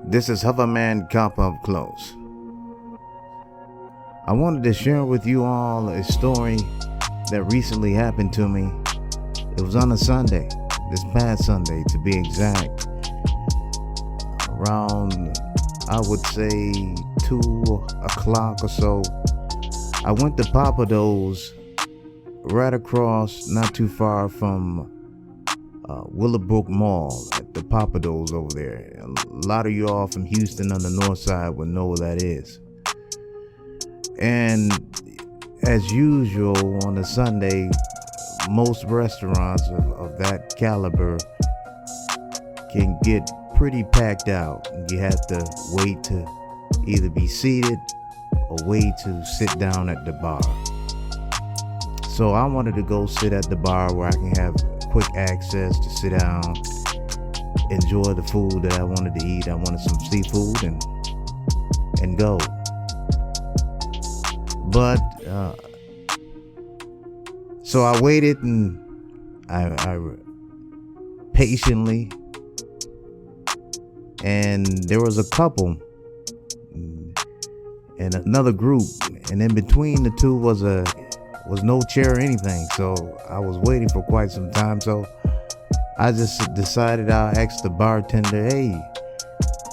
This is Hoverman Cop Up Close. I wanted to share with you all a story that recently happened to me. It was on a Sunday, this past Sunday to be exact, around, I would say, 2 o'clock or so. I went to Pappadeaux, right across, not too far from Willowbrook Mall at the Pappadeaux over there. A lot of you all from Houston on the north side would know where that is. And as usual on a Sunday, most restaurants of that caliber can get pretty packed out. You have to wait to either be seated or wait to sit down at the bar. So I wanted to go sit at the bar where I can have quick access to sit down, enjoy the food that I wanted to eat. I wanted some seafood and go. But so I waited and I patiently, and there was a couple and another group, and in between the two was no chair or anything. So I was waiting for quite some time. So I just decided I'll ask the bartender, hey,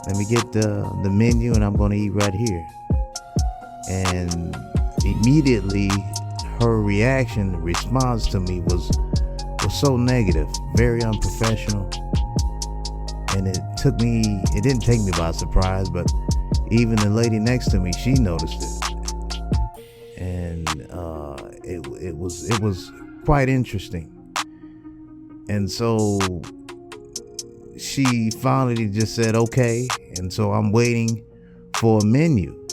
let me get the menu and I'm going to eat right here. And immediately her response to me was so negative, very unprofessional. And it didn't take me by surprise, but even the lady next to me, she noticed it. And it was quite interesting. And so she finally just said okay, and so I'm waiting for a menu.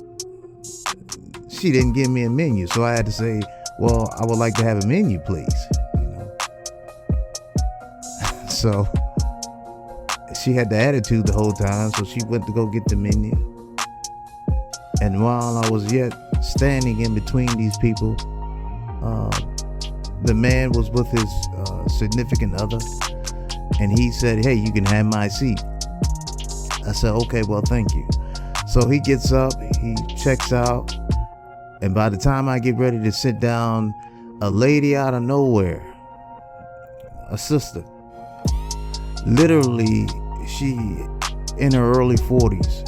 She didn't give me a menu, so I had to say, well, I would like to have a menu, please. So she had the attitude the whole time, so she went to go get the menu. And while I was yet standing in between these people, the man was with his significant other, and he said, hey, you can have my seat. I said, okay, well, thank you. So he gets up, he checks out, and by the time I get ready to sit down, a lady out of nowhere, a sister, literally, she in her early 40s,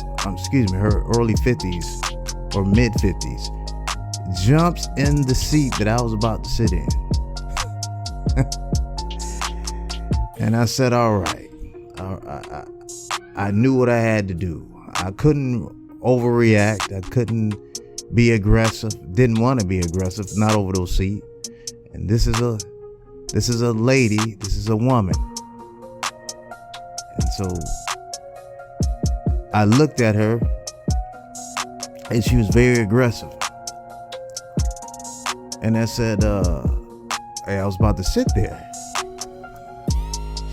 her early 50s or mid 50s, jumps in the seat that I was about to sit in. And I said, all right. I knew what I had to do. I couldn't overreact. I couldn't be aggressive. Didn't want to be aggressive, not over those seats. And this is a lady, this is a woman. And so I looked at her, and she was very aggressive. And I said, hey, I was about to sit there.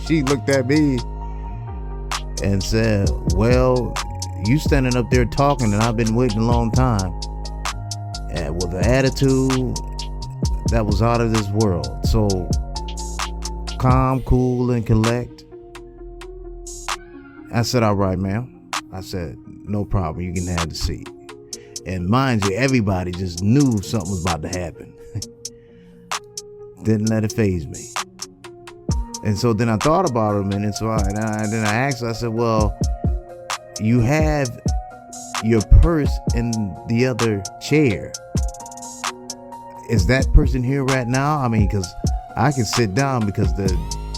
She looked at me and said, well, you standing up there talking, and I've been waiting a long time. And with an attitude that was out of this world. So calm, cool, and collect. I said, all right, ma'am. I said, no problem. You can have the seat. And mind you, everybody just knew something was about to happen. Didn't let it faze me. And so then I thought about it a minute. Then I asked her, I said, well, you have your purse in the other chair. Is that person here right now? I mean, because I can sit down because the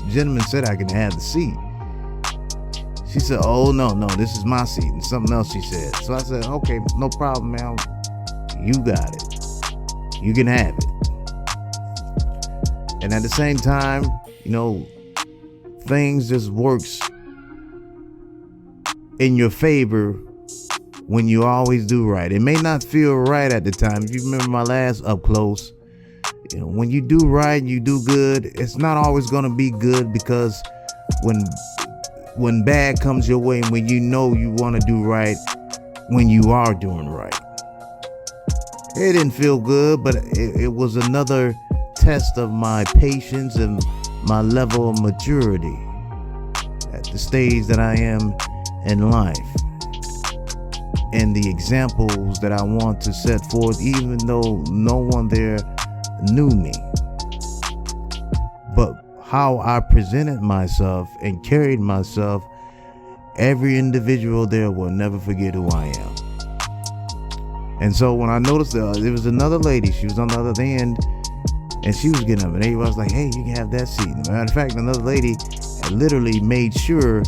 gentleman said I can have the seat. She said, oh, no, this is my seat. And something else she said. So I said, okay, no problem, ma'am. You got it. You can have it. And at the same time, things just works in your favor when you always do right. It may not feel right at the time. If you remember my last up close, when you do right and you do good, it's not always going to be good, because when bad comes your way, and when you want to do right, when you are doing right. It didn't feel good, but it was another test of my patience and my level of maturity at the stage that I am in life. and the examples that I want to set forth, even though no one there knew me. But how I presented myself and carried myself, every individual there will never forget who I am. And so when I noticed that there was another lady, she was on the other end, and she was getting up, and everybody was like, hey, you can have that seat. As a matter of fact, another lady had literally made sure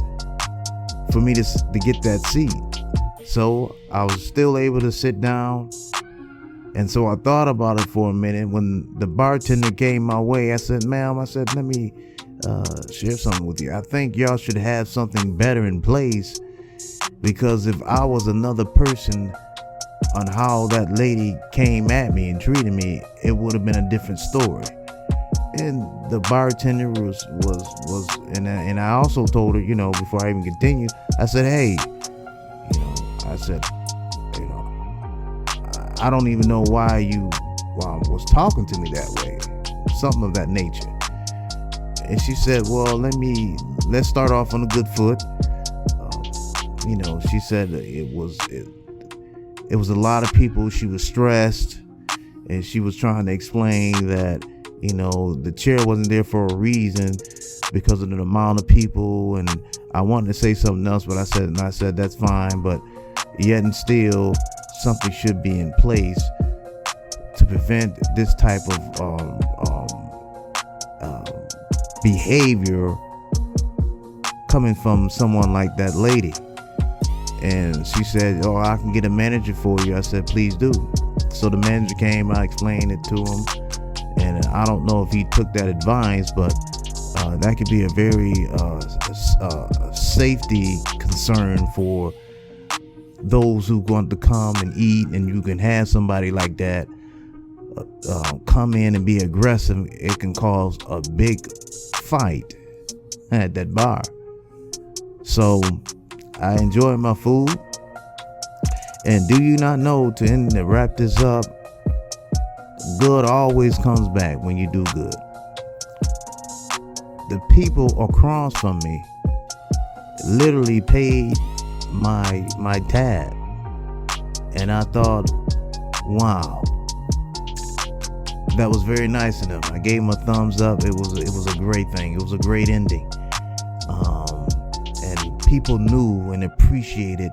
for me to get that seat. So I was still able to sit down. And so I thought about it for a minute. When the bartender came my way, I said, ma'am, let me share something with you. I think y'all should have something better in place, because if I was another person on how that lady came at me and treated me, it would have been a different story. And the bartender was and I also told her, before I even continued, I said, hey, I don't even know why you was talking to me that way, something of that nature. And she said, well, let's start off on a good foot. She said it was a lot of people. She was stressed, and she was trying to explain that, the chair wasn't there for a reason, because of the amount of people. And I wanted to say something else, but I said that's fine, but yet and still something should be in place to prevent this type of behavior coming from someone like that lady. And she said, oh, I can get a manager for you. I said, please do. So the manager came, I explained it to him, and I don't know if he took that advice, but that could be a very safety concern for those who want to come and eat. And you can have somebody like that come in and be aggressive. It can cause a big fight at that bar. So I enjoy my food. And do you not know, to wrap this up, good always comes back when you do good. The people across from me literally paid my tab, and I thought, wow, that was very nice of them. I gave them a thumbs up. It was a great thing. It was a great ending. And people knew and appreciated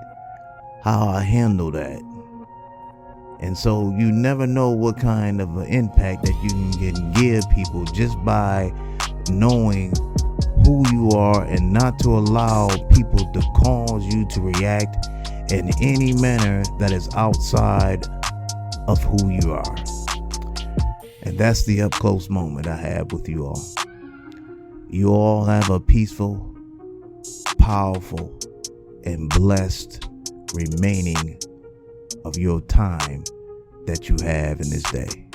how I handled that. And so you never know what kind of an impact that you can give people just by knowing who you are, and not to allow people to cause you to react in any manner that is outside of who you are. And that's the up close moment I have with you all. You all have a peaceful, powerful, and blessed remaining of your time that you have in this day.